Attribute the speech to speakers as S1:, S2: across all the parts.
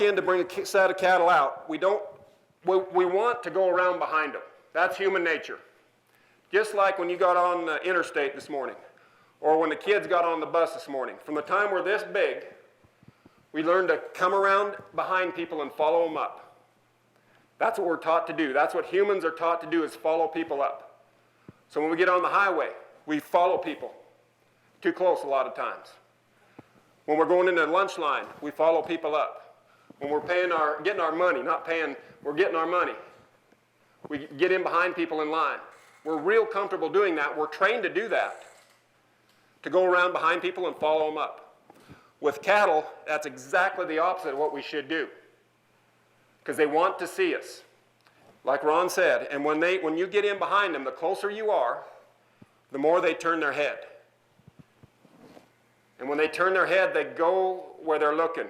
S1: in to bring a set of cattle out, we want to go around behind them. That's human nature. Just like when you got on the interstate this morning, or when the kids got on the bus this morning. From the time we're this big, we learn to come around behind people and follow them up. That's what we're taught to do. That's what humans are taught to do, is follow people up. So when we get on the highway, we follow people. Too close a lot of times. When we're going into the lunch line, we follow people up. When we're getting our money, we're getting our money. We get in behind people in line. We're real comfortable doing that. We're trained to do that, to go around behind people and follow them up. With cattle, that's exactly the opposite of what we should do, because they want to see us, like Ron said. And when you get in behind them, the closer you are, the more they turn their head. And when they turn their head, they go where they're looking.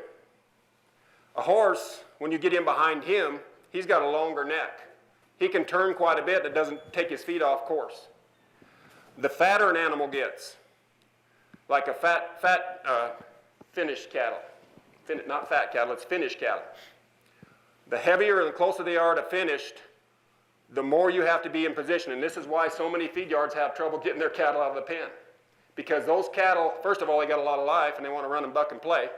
S1: A horse, when you get in behind him, he's got a longer neck. He can turn quite a bit. It doesn't take his feet off course. The fatter an animal gets, like a fat finished cattle. Not fat cattle, it's finished cattle. The heavier and the closer they are to finished, the more you have to be in position. And this is why so many feed yards have trouble getting their cattle out of the pen. Because those cattle, first of all, they got a lot of life and they want to run and buck and play.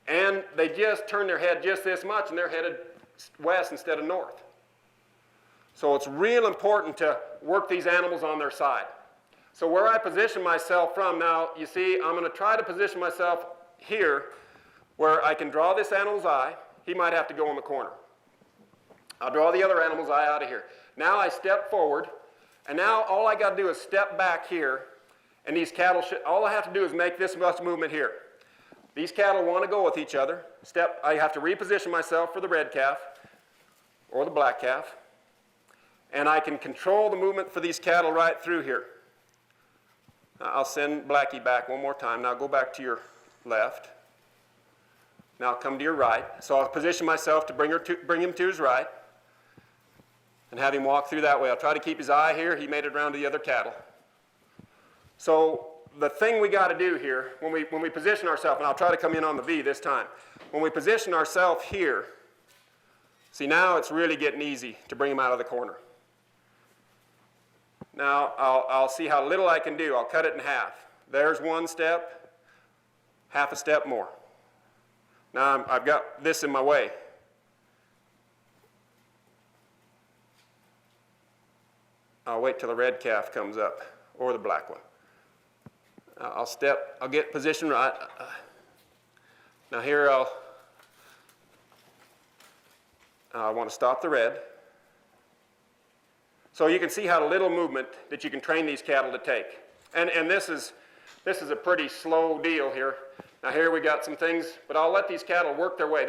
S1: And they just turn their head just this much and they're headed west instead of north. So it's real important to work these animals on their side. So where I position myself from now, you see, I'm going to try to position myself here where I can draw this animal's eye. He might have to go in the corner. I'll draw the other animal's eye out of here. Now I step forward, and now all I got to do is step back here, and these cattle, all I have to do is make this much movement here. These cattle want to go with each other. I have to reposition myself for the red calf or the black calf, and I can control the movement for these cattle right through here. I'll send Blackie back one more time. Now go back to your left. Now come to your right. So I'll position myself to bring him to his right and have him walk through that way. I'll try to keep his eye here. He made it around to the other cattle. So the thing we got to do here, when we position ourselves, and I'll try to come in on the V this time. When we position ourselves here, see, now it's really getting easy to bring him out of the corner. Now I'll see how little I can do. I'll cut it in half. There's one step, half a step more. Now I've got this in my way. I'll wait till the red calf comes up, or the black one. I'll get positioned right. Now here I want to stop the red. So you can see how little movement that you can train these cattle to take. And this is a pretty slow deal here. Now here we got some things, but I'll let these cattle work their way.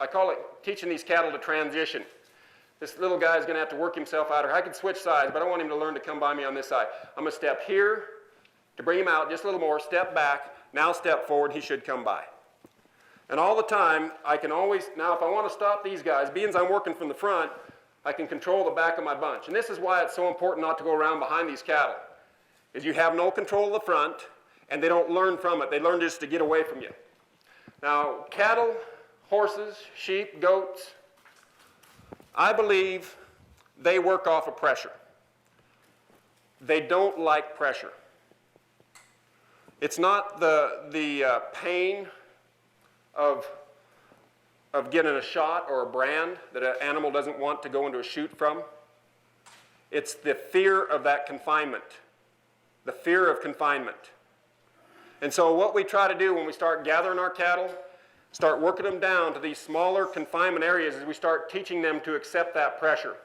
S1: I call it teaching these cattle to transition. This little guy is going to have to work himself out. Or I can switch sides, but I want him to learn to come by me on this side. I'm going to step here to bring him out just a little more, step back, now step forward, he should come by. And all the time, I can always, now if I want to stop these guys, being as I'm working from the front, I can control the back of my bunch. And this is why it's so important not to go around behind these cattle, is you have no control of the front, and they don't learn from it. They learn just to get away from you. Now, cattle, horses, sheep, goats, I believe they work off of pressure. They don't like pressure. It's not the pain of getting a shot or a brand that an animal doesn't want to go into a chute from. It's the fear of that confinement, the fear of confinement. And so what we try to do when we start gathering our cattle, start working them down to these smaller confinement areas, is we start teaching them to accept that pressure.